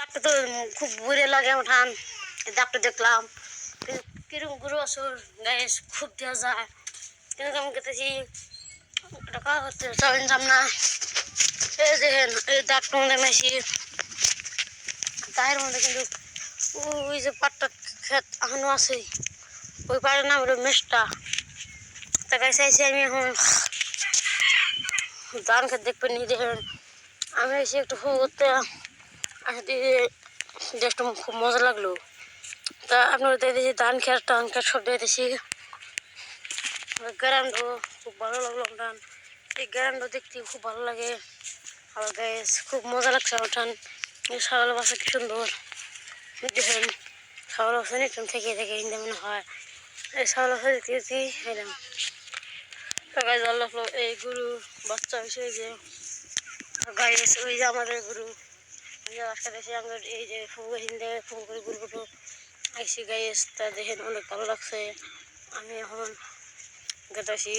ডাকতে তো খুব বুড়ে লাগে উঠান ডাকতে দেখলাম কিরকম গরু আসর গায়ে খুব দেওয়া যায় কিন্তু আমি কেটেছি টাকা হচ্ছে চলেন যাম না এই দেখেন এই ডাকটার মধ্যে মেশি তাহের মধ্যে কিন্তু ওই যে পাটটা ক্ষেত এখনো আছে ওই পাড়ের নাম হলো মেষ্টা তাকে চাইছি আমি এখন ধান খেত দেখবেন নি দেখেন আমি এসে একটু ফোন করতে আসতে দেখতে খুব মজা লাগলো তা আপনারা দেখতেছি ধান খেত সব দেখতেছি গ্রাউন্ড খুব ভালো লাগলো উঠান এই গ্রাউন্ড দেখতে খুব ভালো লাগে আর গাইস খুব মজা লাগছে উঠান ছাগল বাসা কি সুন্দর দেখেন ছাগল বাসা নিতাম থেকে থেকে মনে হয় এই ছাগল বাসা দেখতে দেখতে এলাম গাইস আল্লাহ এই গরু বাচ্চা হয়েছে যে গাইস ওই যে আমাদের গরু রাস্তাতে এসে আমরা এই যে ফুল হিন্দে ফুল করে গরুগুলো আইসি গাইস তা দেখেন অনেক ভালো লাগছে আমি এখন গেতাছি